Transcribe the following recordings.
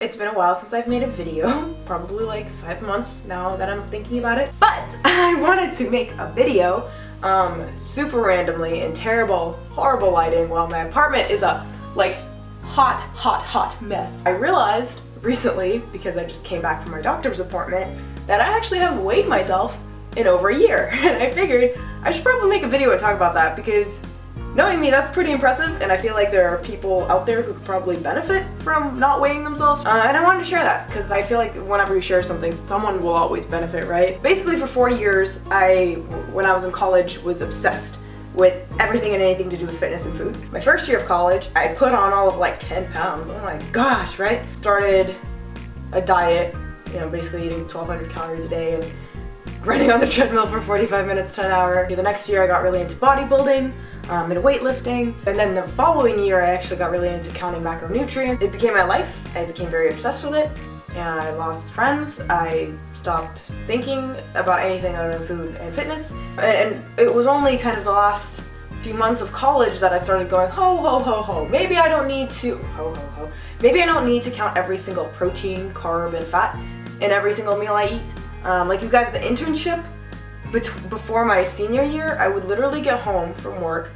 It's been a while since I've made a video, probably like 5 months now that I'm thinking about it. But I wanted to make a video super randomly in terrible, horrible lighting while my apartment is a like hot mess. I realized recently, because I just came back from my doctor's appointment, that I actually haven't weighed myself in over a year. And I figured I should probably make a video and talk about that because knowing me, that's pretty impressive, and I feel like there are people out there who could probably benefit from not weighing themselves. And I wanted to share that because I feel like whenever you share something, someone will always benefit, right? Basically, for 4 years, when I was in college, was obsessed with everything and anything to do with fitness and food. My first year of college, I put on all of like 10 pounds. Oh my gosh, right? Started a diet, basically eating 1,200 calories a day and running on the treadmill for 45 minutes to an hour. The next year, I got really into bodybuilding and weightlifting. And then the following year, I actually got really into counting macronutrients. It became my life. I became very obsessed with it. And I lost friends. I stopped thinking about anything other than food and fitness. And it was only kind of the last few months of college that I started going, ho. Maybe I don't need to, Maybe I don't need to count every single protein, carb, and fat in every single meal I eat. Like you guys, the internship, before my senior year, I would literally get home from work,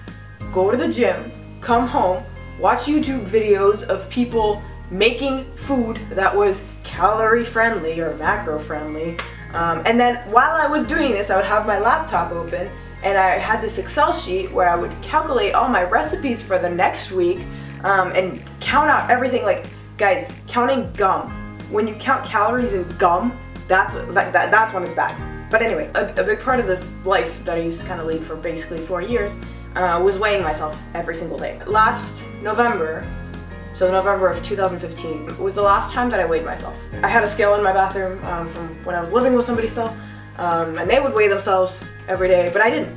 go to the gym, come home, watch YouTube videos of people making food that was calorie friendly or macro friendly. And then while I was doing this, I would have my laptop open and I had this Excel sheet where I would calculate all my recipes for the next week and count out everything. Like, guys, counting gum. When you count calories in gum, that's when it's bad. But anyway, a big part of this life that I used to kind of lead for basically 4 years was weighing myself every single day. Last November, so November of 2015, was the last time that I weighed myself. I had a scale in my bathroom from when I was living with somebody still, and they would weigh themselves every day, but I didn't.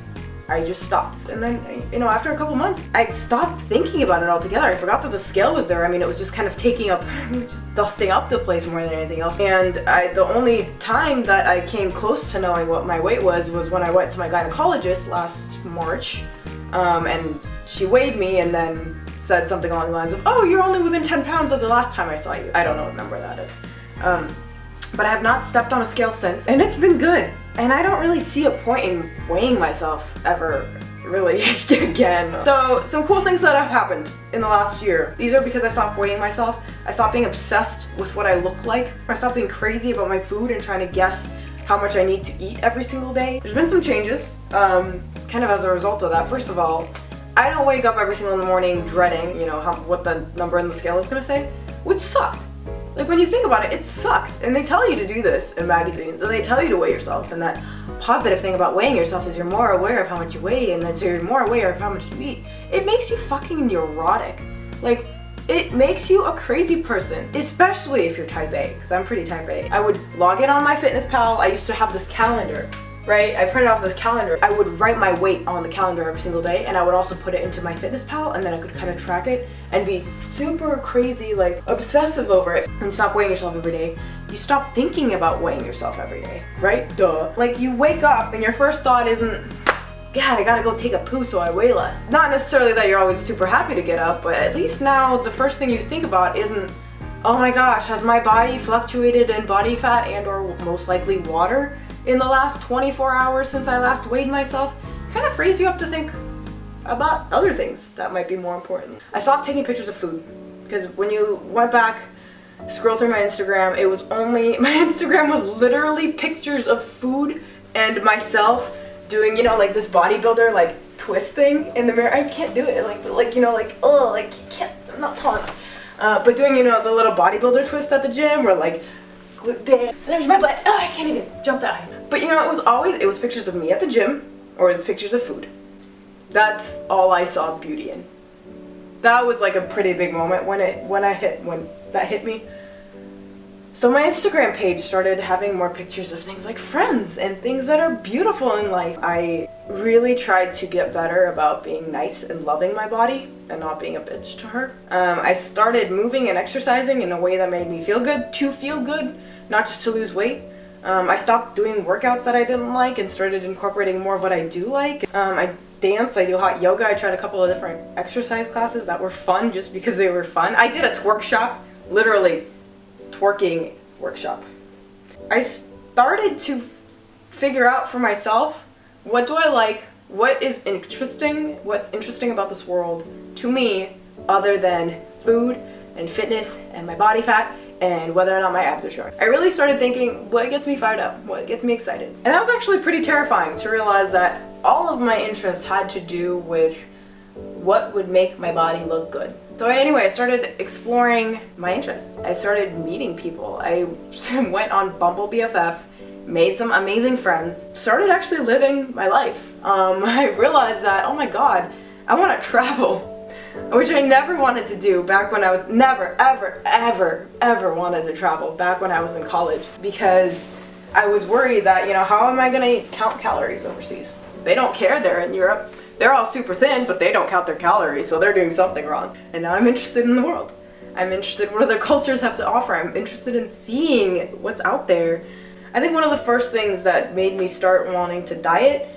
I just stopped. And then, after a couple months, I stopped thinking about it altogether. I forgot that the scale was there. I mean, it was just kind of it was just dusting up the place more than anything else. And the only time that I came close to knowing what my weight was when I went to my gynecologist last March. And she weighed me and then said something along the lines of, oh, you're only within 10 pounds of the last time I saw you. I don't know what number that is. But I have not stepped on a scale since, and it's been good. And I don't really see a point in weighing myself ever really again. So some cool things that have happened in the last year. These are because I stopped weighing myself. I stopped being obsessed with what I look like. I stopped being crazy about my food and trying to guess how much I need to eat every single day. There's been some changes, kind of as a result of that. First of all, I don't wake up every single morning dreading, what the number in the scale is gonna say, which sucked. Like, when you think about it, it sucks. And they tell you to do this in magazines, and they tell you to weigh yourself, and that positive thing about weighing yourself is you're more aware of how much you weigh, and that you're more aware of how much you eat. It makes you fucking neurotic. Like, it makes you a crazy person, especially if you're type A, because I'm pretty type A. I would log in on MyFitnessPal. I used to have this calendar, right? I printed off this calendar. I would write my weight on the calendar every single day, and I would also put it into MyFitnessPal, and then I could kind of track it and be super crazy, like obsessive over it. And stop weighing yourself every day. You stop thinking about weighing yourself every day, right? Duh. Like, you wake up and your first thought isn't, God, I gotta go take a poo so I weigh less. Not necessarily that you're always super happy to get up, but at least now the first thing you think about isn't, oh my gosh, has my body fluctuated in body fat and or most likely water in the last 24 hours since I last weighed myself? Kind of frees you up to think about other things that might be more important. I stopped taking pictures of food because when you went back, scroll through my Instagram, my Instagram was literally pictures of food and myself doing, like this bodybuilder like twist thing in the mirror. I can't do it, you can't, I'm not tall enough. But doing, the little bodybuilder twist at the gym where like, there's my butt, oh, I can't even jump that high. But it was pictures of me at the gym, or it was pictures of food. That's all I saw beauty in. That was like a pretty big moment when that hit me. So my Instagram page started having more pictures of things like friends and things that are beautiful in life. I really tried to get better about being nice and loving my body and not being a bitch to her. I started moving and exercising in a way that made me feel good, not just to lose weight. I stopped doing workouts that I didn't like and started incorporating more of what I do like. I dance, I do hot yoga, I tried a couple of different exercise classes that were fun just because they were fun. I did a twerk shop, literally twerking workshop. I started to figure out for myself, what do I like, what's interesting about this world to me other than food and fitness and my body fat and whether or not my abs are showing. I really started thinking, what gets me fired up? What gets me excited? And that was actually pretty terrifying to realize that all of my interests had to do with what would make my body look good. So anyway, I started exploring my interests. I started meeting people. I went on Bumble BFF, made some amazing friends, started actually living my life. I realized that, oh my God, I want to travel, which I never wanted to do back when I was, never, ever wanted to travel back when I was in college, because I was worried that, you know, how am I going to count calories overseas? They don't care there in Europe. They're all super thin, but they don't count their calories, so they're doing something wrong. And now I'm interested in the world. I'm interested in what other cultures have to offer. I'm interested in seeing what's out there. I think one of the first things that made me start wanting to diet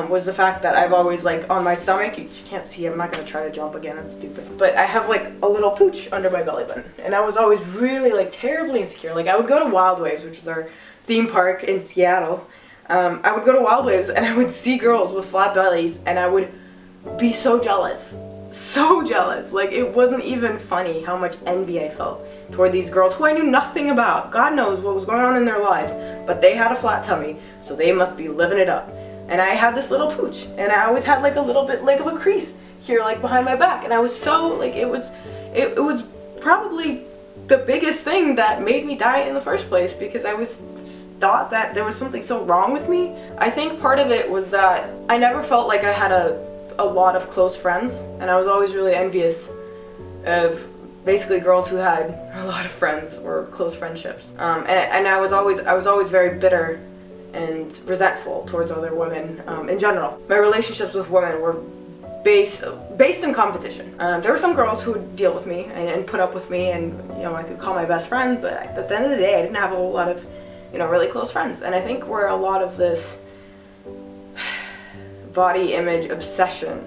was the fact that I've always, like, on my stomach, you can't see, I'm not going to try to jump again, it's stupid, but I have like a little pooch under my belly button, and I was always really, like, terribly insecure. Like, I would go to Wild Waves, which is our theme park in Seattle. I would go to Wild Waves and I would see girls with flat bellies and I would be so jealous. So jealous. Like, it wasn't even funny how much envy I felt toward these girls who I knew nothing about. God knows what was going on in their lives, but they had a flat tummy, so they must be living it up. And I had this little pooch, and I always had like a little bit like of a crease here, like behind my back, and I was so, like, it was probably the biggest thing that made me diet in the first place, because I thought that there was something so wrong with me. I think part of it was that I never felt like I had a lot of close friends, and I was always really envious of basically girls who had a lot of friends or close friendships. And I was always very bitter and resentful towards other women in general. My relationships with women were based in competition. There were some girls who would deal with me and put up with me, and, you know, I could call my best friend, but at the end of the day I didn't have a whole lot of, you know, really close friends. And I think where a lot of this body image obsession,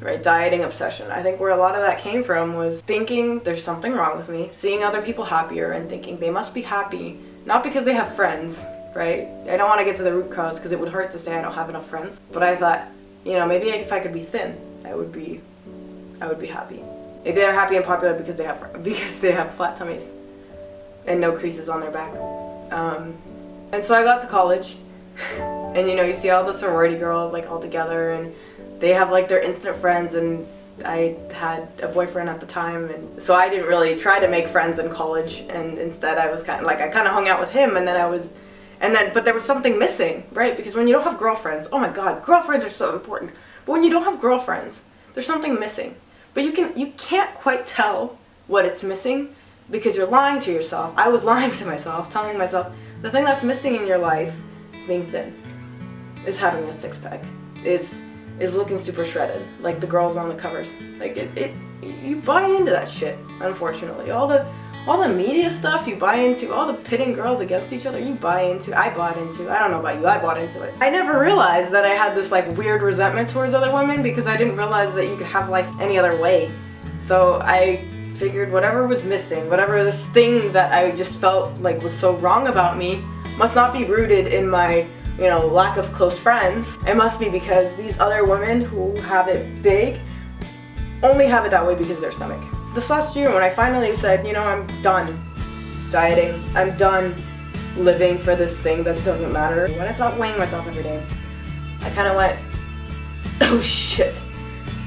right, dieting obsession, I think where a lot of that came from was thinking there's something wrong with me, seeing other people happier and thinking they must be happy, not because they have friends, right? I don't want to get to the root cause because it would hurt to say I don't have enough friends, but I thought, you know, maybe if I could be thin, I would be happy. Maybe they're happy and popular because they have flat tummies and no creases on their back. And so I got to college, and, you know, you see all the sorority girls, like, all together, and they have like their instant friends, and I had a boyfriend at the time, and so I didn't really try to make friends in college, and instead I was kind of hung out with him, but there was something missing, right? Because when you don't have girlfriends, oh my God, girlfriends are so important. But when you don't have girlfriends, there's something missing. But you can't quite tell what it's missing because you're lying to yourself. I was lying to myself, telling myself the thing that's missing in your life is being thin, is having a six-pack, is looking super shredded, like the girls on the covers. Like, you buy into that shit, unfortunately. All the media stuff you buy into, all the pitting girls against each other, I bought into. I don't know about you, I bought into it. I never realized that I had this, like, weird resentment towards other women because I didn't realize that you could have life any other way. So I figured whatever was missing, whatever this thing that I just felt like was so wrong about me, must not be rooted in my, you know, lack of close friends. It must be because these other women who have it big only have it that way because of their stomach. This last year, when I finally said, you know, I'm done dieting, I'm done living for this thing that doesn't matter, when I stopped weighing myself every day, I kind of went, oh shit.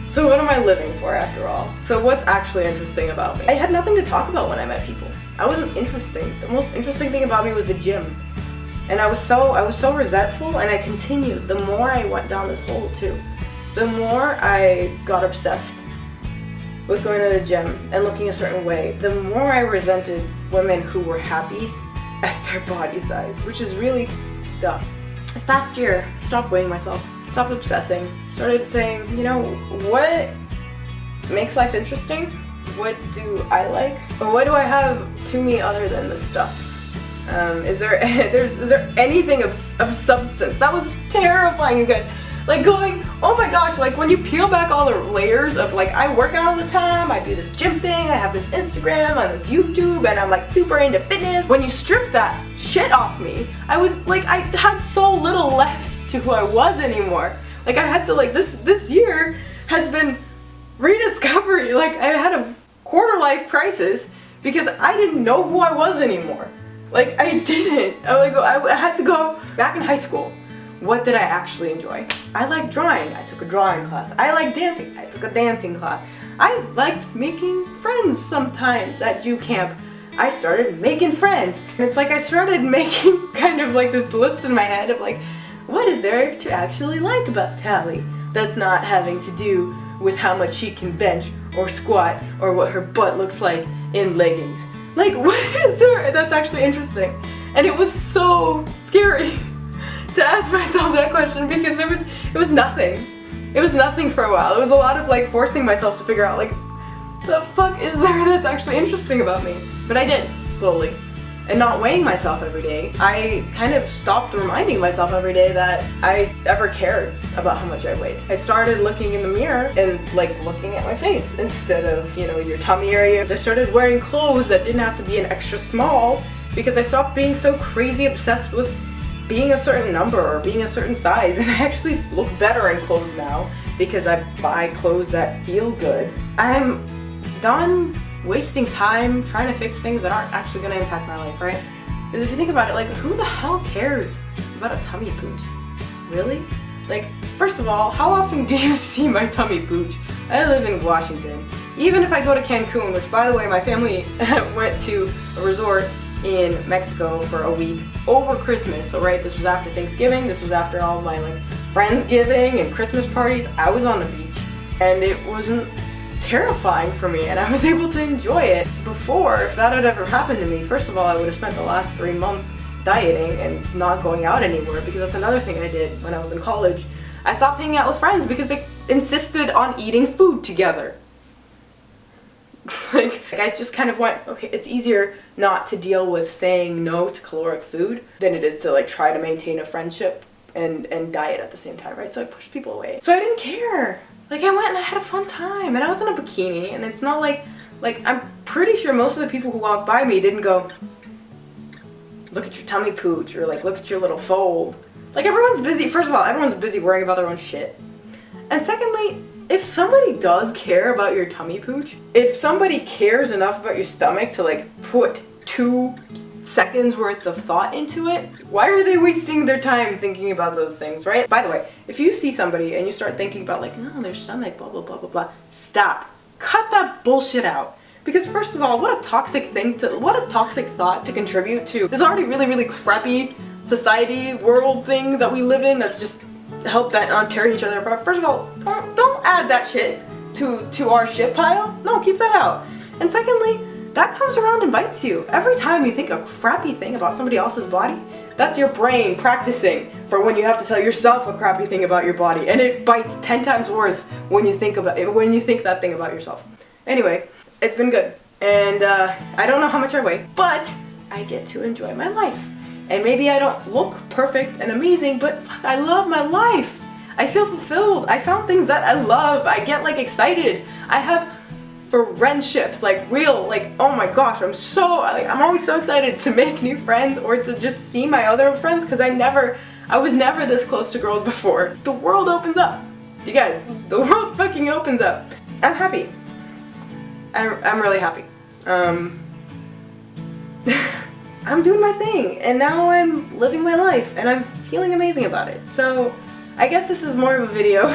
So what am I living for after all? So what's actually interesting about me? I had nothing to talk about when I met people. I wasn't interesting. The most interesting thing about me was the gym. And I was so resentful, and I continued. The more I went down this hole too, the more I got obsessed with going to the gym and looking a certain way, the more I resented women who were happy at their body size, which is really dumb. This past year, I stopped weighing myself, stopped obsessing, started saying, you know, what makes life interesting? What do I like? Or what do I have to me other than this stuff? Is there anything of substance? That was terrifying, you guys. like going, oh my gosh, like when you peel back all the layers of like, I work out all the time, I do this gym thing, I have this Instagram, and this YouTube, and I'm like super into fitness. When you strip that shit off me, I was like, I had so little left to who I was anymore. Like I had to like, this year has been rediscovery. Like I had a quarter life crisis because I didn't know who I was anymore. Like I didn't. I had to go back in high school. What did I actually enjoy? I liked drawing. I took a drawing class. I liked dancing. I took a dancing class. I liked making friends sometimes at Jew camp. I started making friends. And it's like I started making kind of like this list in my head of like, what is there to actually like about Tally that's not having to do with how much she can bench or squat or what her butt looks like in leggings? Like, what is there that's actually interesting? And it was so scary to ask myself that question because it was nothing. It was nothing for a while. It was a lot of like forcing myself to figure out like, the fuck is there that's actually interesting about me? But I did, slowly. And not weighing myself every day, I kind of stopped reminding myself every day that I ever cared about how much I weighed. I started looking in the mirror and like looking at my face instead of, you know, your tummy area. I started wearing clothes that didn't have to be an extra small because I stopped being so crazy obsessed with being a certain number or being a certain size, and I actually look better in clothes now because I buy clothes that feel good. I'm done wasting time trying to fix things that aren't actually going to impact my life, right? Because if you think about it, like, who the hell cares about a tummy pooch? Really? Like, first of all, how often do you see my tummy pooch? I live in Washington. Even if I go to Cancun, which by the way, my family went to a resort in Mexico for a week over Christmas. So right, this was after Thanksgiving, this was after all my like Friendsgiving and Christmas parties. I was on the beach and it wasn't terrifying for me and I was able to enjoy it. Before, if that had ever happened to me, first of all, I would have spent the last 3 months dieting and not going out anymore, because that's another thing I did when I was in college. I stopped hanging out with friends because they insisted on eating food together. Like, I just kind of went, okay, it's easier not to deal with saying no to caloric food than it is to like try to maintain a friendship and diet at the same time, right? So I pushed people away. So I didn't care. Like, I went and I had a fun time and I was in a bikini, and it's not like I'm pretty sure most of the people who walked by me didn't go, look at your tummy pooch, or like, look at your little fold. Like, everyone's busy. First of all, everyone's busy worrying about their own shit. And secondly, if somebody does care about your tummy pooch, if somebody cares enough about your stomach to like put 2 seconds worth of thought into it, why are they wasting their time thinking about those things, right? By the way, if you see somebody and you start thinking about like, no, their stomach, blah, blah, blah, blah, blah, stop. Cut that bullshit out. Because first of all, what a toxic thought to contribute to this already really, really crappy society, world thing that we live in that's just help bent on tearing each other apart. First of all, don't add that shit to our shit pile. No, keep that out. And secondly, that comes around and bites you. Every time you think a crappy thing about somebody else's body, that's your brain practicing for when you have to tell yourself a crappy thing about your body, and it bites 10 times worse when you think that thing about yourself. Anyway, it's been good, and I don't know how much I weigh, but I get to enjoy my life. And maybe I don't look perfect and amazing, but fuck, I love my life. I feel fulfilled. I found things that I love. I get like excited. I have friendships, like real, like, oh my gosh, I'm always so excited to make new friends or to just see my other friends, because I was never this close to girls before. The world opens up. You guys, the world fucking opens up. I'm happy. I'm really happy. I'm doing my thing, and now I'm living my life, and I'm feeling amazing about it. So I guess this is more of a video,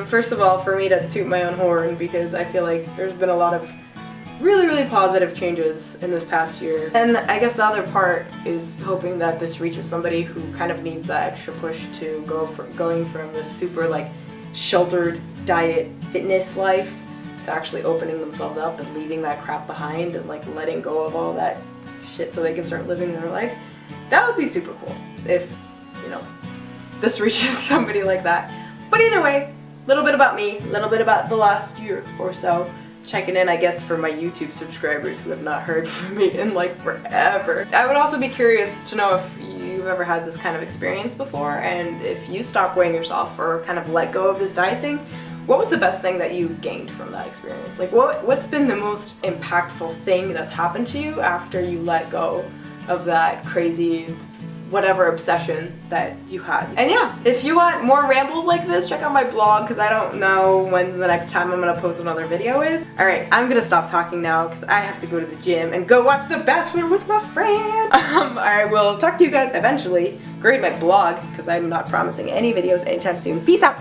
first of all, for me to toot my own horn, because I feel like there's been a lot of really, really positive changes in this past year. And I guess the other part is hoping that this reaches somebody who kind of needs that extra push to going from this super like sheltered diet fitness life to actually opening themselves up and leaving that crap behind and like letting go of all that shit so they can start living their life. That would be super cool if, you know, this reaches somebody like that. But either way, a little bit about me, a little bit about the last year or so. Checking in, I guess, for my YouTube subscribers who have not heard from me in like forever. I would also be curious to know if you you've ever had this kind of experience before, and if you stopped weighing yourself or kind of let go of this diet thing, what was the best thing that you gained from that experience? Like what's been the most impactful thing that's happened to you after you let go of that crazy whatever obsession that you had? And yeah, if you want more rambles like this, check out my blog, because I don't know when's the next time I'm gonna post another video is. Alright, I'm gonna stop talking now because I have to go to the gym and go watch The Bachelor with my friend. I will talk to you guys eventually. Read my blog, because I'm not promising any videos anytime soon. Peace out!